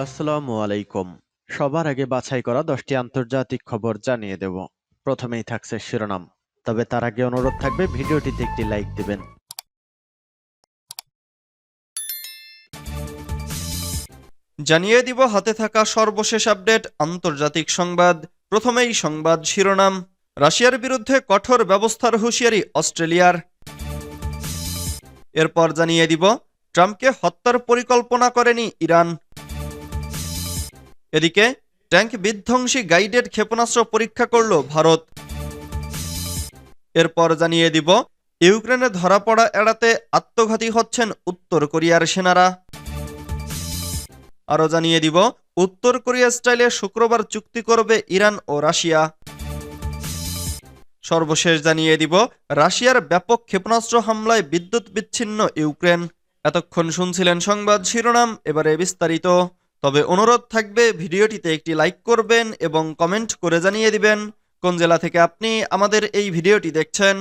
আসসালামু আলাইকুম। সবার আগে বাছাই করা 10টি আন্তর্জাতিক খবর জানিয়ে দেব। প্রথমেই থাকছে শিরোনাম। তবে তার আগে অনুরোধ থাকবে ভিডিওটিতে একটি লাইক দিবেন। জানিয়ে দিব হাতে থাকা সর্বশেষ আপডেট আন্তর্জাতিক সংবাদ। প্রথমেই সংবাদ শিরোনাম। রাশিয়ার বিরুদ্ধে কঠোর ব্যবস্থার হুঁশিয়ারি অস্ট্রেলিয়ার। এরপর জানিয়ে দিব ট্রাম্পকে হত্যার পরিকল্পনা করেনি ইরান। এদিকে ট্যাঙ্ক বিধ্বংসী গাইডেড ক্ষেপণাস্ত্র পরীক্ষা করল ভারত। এরপর জানিয়ে দিব ইউক্রেনে ধরা পড়া এড়াতে আত্মঘাতী হচ্ছেন উত্তর কোরিয়ার সেনারা। আরও জানিয়ে দিব উত্তর কোরিয়া স্টাইলে শুক্রবার চুক্তি করবে ইরান ও রাশিয়া। সর্বশেষ জানিয়ে দিব রাশিয়ার ব্যাপক ক্ষেপণাস্ত্র হামলায় বিদ্যুৎ বিচ্ছিন্ন ইউক্রেন। এতক্ষণ শুনছিলেন সংবাদ শিরোনাম, এবারে বিস্তারিত। তবে অনুরোধ থাকবে ভিডিওটিতে একটি লাইক করবেন এবং কমেন্ট করে জানিয়ে দিবেন কোন জেলা থেকে আপনি আমাদের এই ভিডিওটি দেখছেন।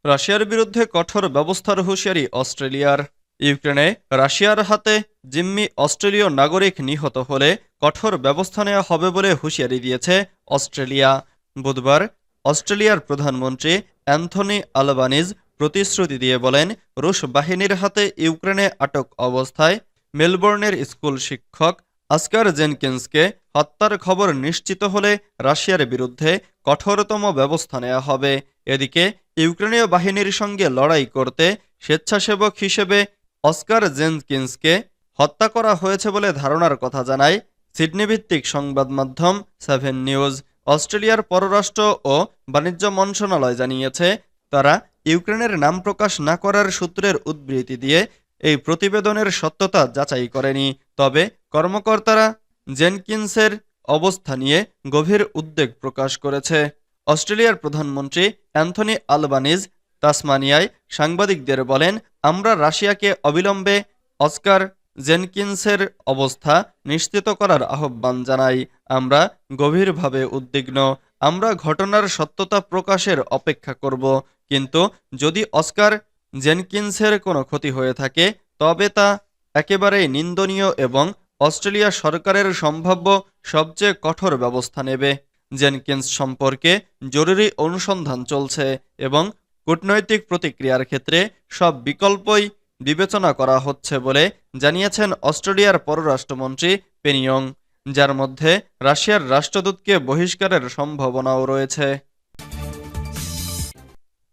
রাশিয়ার বিরুদ্ধে কঠোর ব্যবস্থার হুঁশিয়ারি অস্ট্রেলিয়ার। ইউক্রেনে রাশিয়ার হাতে জিম্মি অস্ট্রেলীয় নাগরিক নিহত হলে কঠোর ব্যবস্থা নেওয়া হবে বলে হুঁশিয়ারি দিয়েছে অস্ট্রেলিয়া। বুধবার অস্ট্রেলিয়ার প্রধানমন্ত্রী অ্যান্থনি আলবানিজ প্রতিশ্রুতি দিয়ে বলেন, রুশ বাহিনীর হাতে ইউক্রেনে আটক অবস্থায় মেলবোর্নের স্কুল শিক্ষক অস্কার জেনকিন্সকে হত্যার খবর নিশ্চিত হলে রাশিয়ার বিরুদ্ধে কঠোরতম ব্যবস্থা নেওয়া হবে। এদিকে ইউক্রেনীয় বাহিনীর সঙ্গে লড়াই করতে স্বেচ্ছাসেবক হিসেবে অস্কার জেনকিন্সকে হত্যা করা হয়েছে বলে ধারণার কথা জানায় সিডনিভিত্তিক সংবাদ মাধ্যম 7 নিউজ। অস্ট্রেলিয়ার পররাষ্ট্র ও বাণিজ্য মন্ত্রণালয় জানিয়েছে, তারা ইউক্রেনের নাম প্রকাশ না করার সূত্রের উদ্ধৃতি দিয়ে এই প্রতিবেদনের সত্যতা যাচাই করেনি। তবে কর্মকর্তারা জেনকিন্সের অবস্থা নিয়ে গভীর উদ্বেগ প্রকাশ করেছে। অস্ট্রেলিয়ার প্রধানমন্ত্রী অ্যান্থনি আলবানিজ তাসমানিয়ায় সাংবাদিকদের বলেন, আমরা রাশিয়াকে অবিলম্বে অস্কার জেনকিন্সের অবস্থা নিশ্চিত করার আহ্বান জানাই। আমরা গভীরভাবে উদ্বিগ্ন। আমরা ঘটনার সত্যতা প্রকাশের অপেক্ষা করব, কিন্তু যদি অস্কার জেনকিন্সের কোনো ক্ষতি হয়ে থাকে তবে তা একেবারেই নিন্দনীয় এবং অস্ট্রেলিয়া সরকারের সম্ভাব্য সবচেয়ে কঠোর ব্যবস্থা নেবে। জেনকিন্স সম্পর্কে জরুরি অনুসন্ধান চলছে এবং কূটনৈতিক প্রতিক্রিয়ার ক্ষেত্রে সব বিকল্পই বিবেচনা করা হচ্ছে বলে জানিয়েছেন অস্ট্রেলিয়ার পররাষ্ট্রমন্ত্রী পেনিয়ং, যার মধ্যে রাশিয়ার রাষ্ট্রদূতকে বহিষ্কারের সম্ভাবনাও রয়েছে।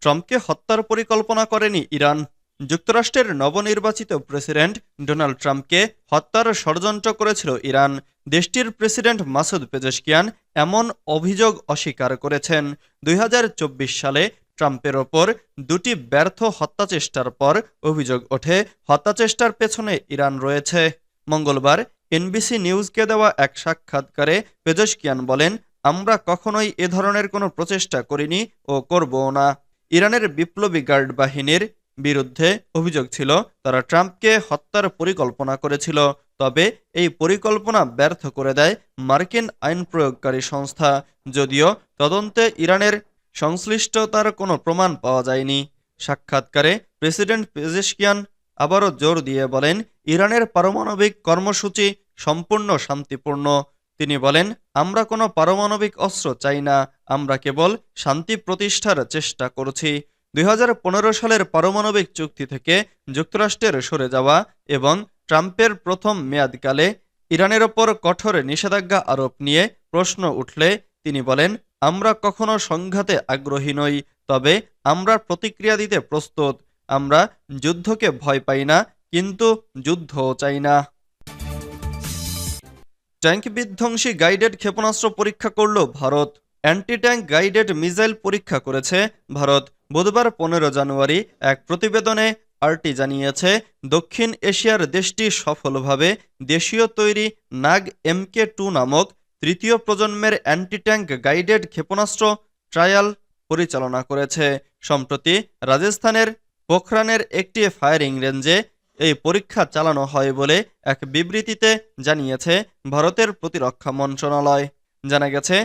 ট্রাম্পকে হত্যার পরিকল্পনা করেনি ইরান। যুক্তরাষ্ট্রের নবনির্বাচিত প্রেসিডেন্ট ডোনাল্ড ট্রাম্পকে হত্যার ষড়যন্ত্র করেছিল ইরান। দেশটির প্রেসিডেন্ট মাসুদ পেজেশকিয়ান এমন অভিযোগ অস্বীকার করেছেন। 2024 সালে ট্রাম্পের ওপর দুটি ব্যর্থ হত্যাচেষ্টার পর অভিযোগ ওঠে হত্যাচেষ্টার পেছনে ইরান রয়েছে। মঙ্গলবার এনবিসি নিউজকে দেওয়া এক সাক্ষাৎকারে পেজেশকিয়ান বলেন, আমরা কখনোই এ ধরনের কোনো প্রচেষ্টা করিনি ও করবও না। ইরানের বিপ্লবী গার্ড বাহিনীর বিরুদ্ধে অভিযোগ ছিল তারা ট্রাম্পকে হত্যার পরিকল্পনা করেছিল, তবে এই পরিকল্পনা ব্যর্থ করে দেয় মার্কিন আইন প্রয়োগকারী সংস্থা। যদিও তদন্তে ইরানের সংশ্লিষ্টতার কোনো প্রমাণ পাওয়া যায়নি। সাক্ষাৎকারে প্রেসিডেন্ট পেজেশকিয়ান আবারও জোর দিয়ে বলেন, ইরানের পারমাণবিক কর্মসূচি সম্পূর্ণ শান্তিপূর্ণ। তিনি বলেন, আমরা কোনো পারমাণবিক অস্ত্র চাই না, আমরা কেবল শান্তি প্রতিষ্ঠার চেষ্টা করছি। 2015 সালের পারমাণবিক চুক্তি থেকে যুক্তরাষ্ট্রের সরে যাওয়া এবং ট্রাম্পের প্রথম মেয়াদকালে ইরানের ওপর কঠোর নিষেধাজ্ঞা আরোপ নিয়ে প্রশ্ন উঠলে তিনি বলেন, আমরা কখনো সংঘাতে আগ্রহী নই, তবে আমরা প্রতিক্রিয়া দিতে প্রস্তুত। আমরা যুদ্ধকে ভয় পাই না, কিন্তু যুদ্ধও চাই না। ট্যাঙ্ক বিধ্বংসী গাইডেড ক্ষেপণাস্ত্র পরীক্ষা করল Bharat. Anti tank guided missile পরীক্ষা করেছে ভারত। বুধবার 15 জানুয়ারি এক প্রতিবেদনে আরটি জানিয়েছে, দক্ষিণ এশিয়ার দেশটি সফলভাবে দেশীয় তৈরি নাগ MK2 নামক তৃতীয় প্রজন্মের অ্যান্টি ট্যাঙ্ক গাইডেড ক্ষেপণাস্ত্র ট্রায়াল পরিচালনা করেছে। সম্প্রতি রাজস্থানের পোখরানের একটি ফায়ারিং রেঞ্জে এই পরীক্ষা চালানো হয় বলে এক বিবৃতিতে জানিয়েছে ভারতের প্রতিরক্ষা মন্ত্রণালয়। জানা গেছে,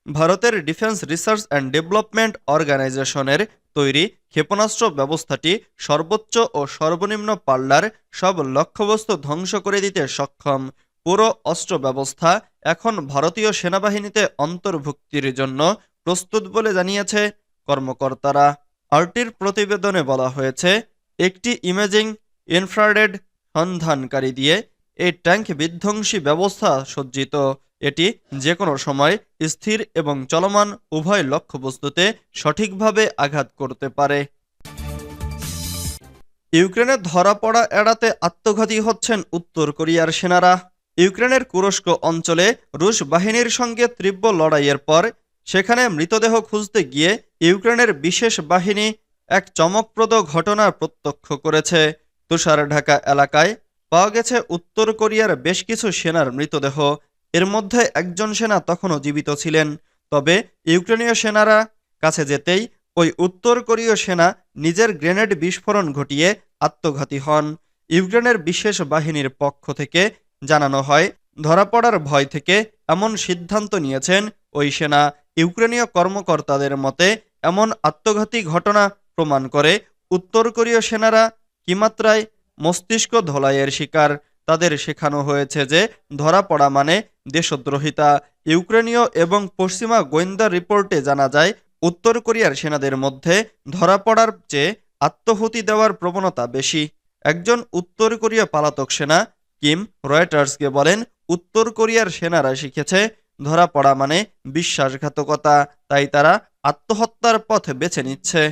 ভারতের ডিফেন্স রিসার্চ অ্যান্ড ডেভেলপমেন্ট অর্গানাইজেশনের তৈরি ক্ষেপণাস্ত্র ব্যবস্থাটি সর্বোচ্চ ও সর্বনিম্ন পাল্লার সব লক্ষ্যবস্তু ধ্বংস করে দিতে সক্ষম। পুরো অস্ত্র ব্যবস্থা এখন ভারতীয় সেনাবাহিনীতে অন্তর্ভুক্তির জন্য প্রস্তুত বলে জানিয়েছে কর্মকর্তারা। আরটির প্রতিবেদনে বলা হয়েছে, একটি ইমেজিং ইনফ্রারেড সন্ধানকারী দিয়ে এই ট্যাঙ্ক বিধ্বংসী ব্যবস্থা সজ্জিত। এটি যে কোনো সময় স্থির এবং চলমান উভয় লক্ষ্যবস্তুতে সঠিকভাবে আঘাত করতে পারে। ইউক্রেনে ধরা পড়া এড়াতে আত্মঘাতী হচ্ছেন উত্তর কোরিয়ার সেনারা। ইউক্রেনের কুরস্ক অঞ্চলে রুশ বাহিনীর সঙ্গে তীব্র লড়াইয়ের পর সেখানে মৃতদেহ খুঁজতে গিয়ে ইউক্রেনের বিশেষ বাহিনী এক চমকপ্রদ ঘটনা প্রত্যক্ষ করেছে। তুষার ঢাকা এলাকায় পাওয়া গেছে উত্তর কোরিয়ার বেশ কিছু সেনার মৃতদেহ। এর মধ্যে একজন সেনা তখনও জীবিত ছিলেন। তবে ইউক্রেনীয় সেনারা কাছে যেতেই ওই উত্তর কোরীয় সেনা নিজের গ্রেনেড বিস্ফোরণ ঘটিয়ে আত্মঘাতী হন। ইউক্রেনের বিশেষ বাহিনীর পক্ষ থেকে জানানো হয়, ধরা পড়ার ভয় থেকে এমন সিদ্ধান্ত নিয়েছেন ওই সেনা। ইউক্রেনীয় কর্মকর্তাদের মতে এমন আত্মঘাতী ঘটনা প্রমাণ করে উত্তর কোরীয় সেনারা কি মাত্রায় মস্তিষ্ক ধোলাইয়ের শিকার। তাদের শেখানো হয়েছে যে ধরা পড়া মানে দেশদ্রোহিতা। ইউক্রেনীয় এবং পশ্চিমা গোয়েন্দা রিপোর্টে জানা যায়, উত্তর কোরিয়ার সেনাদের মধ্যে ধরা পড়ার চেয়ে আত্মহুতি দেওয়ার প্রবণতা বেশি। একজন উত্তর কোরিয়া পলাতক সেনা কিম রয়টার্সকে বলেন, উত্তর কোরিয়ার সেনারা শিখেছে ধরা পড়া মানে বিশ্বাসঘাতকতা, তাই তারা আত্মহত্যার পথ বেছে নিচ্ছে।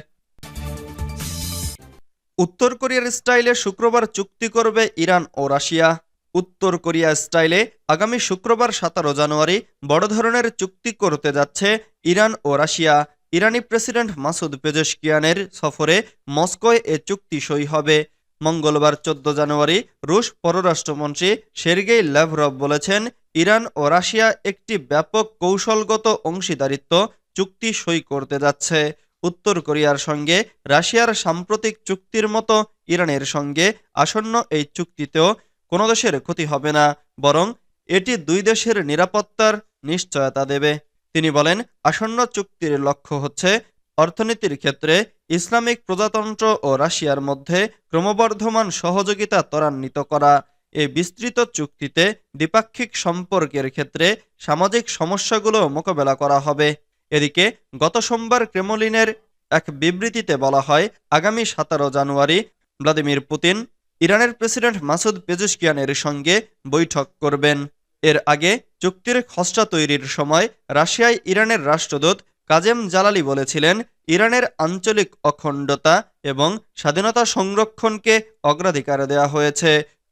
উত্তর কোরিয়ার স্টাইলে শুক্রবার চুক্তি করবে ইরান ও রাশিয়া। উত্তর কোরিয়া স্টাইলে আগামী শুক্রবার 17 জানুয়ারি বড় ধরনের চুক্তি করতে যাচ্ছে ইরান ও রাশিয়া। ইরানি প্রেসিডেন্ট মাসুদ পেজেশকিয়ানের সফরে মস্কোয় এ চুক্তি সই হবে। মঙ্গলবার 14 জানুয়ারি রুশ পররাষ্ট্রমন্ত্রী সের্গেই ল্যাভরভ বলেছেন, ইরান ও রাশিয়া একটি ব্যাপক কৌশলগত অংশীদারিত্ব চুক্তি সই করতে যাচ্ছে। উত্তর কোরিয়ার সঙ্গে রাশিয়ার সাম্প্রতিক চুক্তির মতো ইরানের সঙ্গে আসন্ন এই চুক্তিতেও কোনো দেশের ক্ষতি হবে না, বরং এটি দুই দেশের নিরাপত্তার নিশ্চয়তা দেবে। তিনি বলেন, আসন্ন চুক্তির লক্ষ্য হচ্ছে অর্থনীতির ক্ষেত্রে ইসলামিক প্রজাতন্ত্র ও রাশিয়ার মধ্যে ক্রমবর্ধমান সহযোগিতা ত্বরান্বিত করা। এই বিস্তৃত চুক্তিতে দ্বিপাক্ষিক সম্পর্কের ক্ষেত্রে সামাজিক সমস্যাগুলো মোকাবেলা করা হবে। এদিকে গত সোমবার ক্রেমলিনের এক বিবৃতিতে বলা হয়, আগামী 17 জানুয়ারি ভ্লাদিমির পুতিন ইরানের প্রেসিডেন্ট মাসুদ পেজেশকিয়ানের সঙ্গে বৈঠক করবেন। এর আগে চুক্তির খসড়া তৈরির সময় রাশিয়ায় ইরানের রাষ্ট্রদূত কাজেম জালালি বলেছিলেন, ইরানের আঞ্চলিক অখণ্ডতা এবং স্বাধীনতা সংরক্ষণকে অগ্রাধিকার দেওয়া হয়েছে।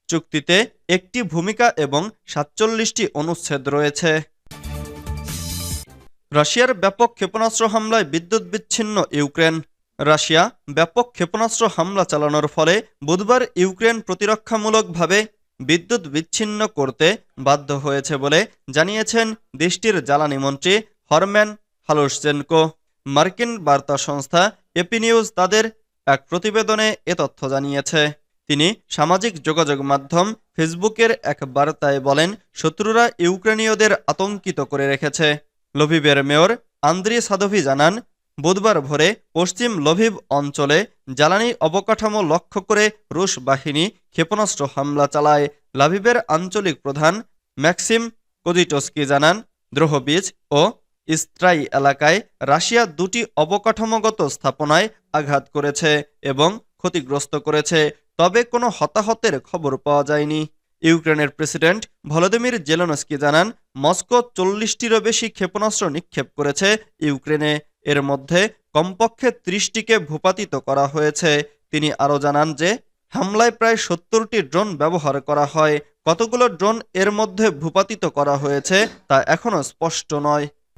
চুক্তিতে একটি ভূমিকা এবং 47টি অনুচ্ছেদ রয়েছে। রাশিয়ার ব্যাপক ক্ষেপণাস্ত্র হামলায় বিদ্যুৎ বিচ্ছিন্ন ইউক্রেন। রাশিয়া ব্যাপক ক্ষেপণাস্ত্র হামলা চালানোর ফলে বুধবার ইউক্রেন প্রতিরক্ষামূলকভাবে বিদ্যুৎ বিচ্ছিন্ন করতে বাধ্য হয়েছে বলে জানিয়েছেন দেশটির জ্বালানি মন্ত্রী হরম্যান হালুশচেনকো। মার্কিন বার্তা সংস্থা এপি নিউজ তাদের এক প্রতিবেদনে এ তথ্য জানিয়েছে। তিনি সামাজিক যোগাযোগ মাধ্যম ফেসবুকের এক বার্তায় বলেন, শত্রুরা ইউক্রেনীয়দের আতঙ্কিত করে রেখেছে। লভিভের মেয়র আন্দ্রি সাদোভি জানান, বুধবার ভোরে পশ্চিম লভিভ অঞ্চলে জ্বালানি অবকাঠামো লক্ষ্য করে রুশ বাহিনী ক্ষেপণাস্ত্র হামলা চালায়। লাভিভের আঞ্চলিক প্রধান ম্যাক্সিম কোজিটস্কি জানান, দ্রোহবিচ ও ইস্ট্রাই এলাকায় রাশিয়া দুটি অবকাঠামোগত স্থাপনায় আঘাত করেছে এবং ক্ষতিগ্রস্ত করেছে, তবে কোনো হতাহতের খবর পাওয়া যায়নি। ইউক্রেনের প্রেসিডেন্ট ভলোদিমির জেলেনস্কি জানান, মস্কো 40টিরও বেশি ক্ষেপণাস্ত্র নিক্ষেপ করেছে ইউক্রেনে। এর মধ্যে কমপক্ষে 30টিকে ভূপাতিত করা হয়েছে। তিনি আরও জানান যে হামলায় প্রায় 70টি ড্রোন ব্যবহার করা হয়। কতগুলো ড্রোন এর মধ্যে ভূপাতিত করা হয়েছে তা এখনও স্পষ্ট নয়।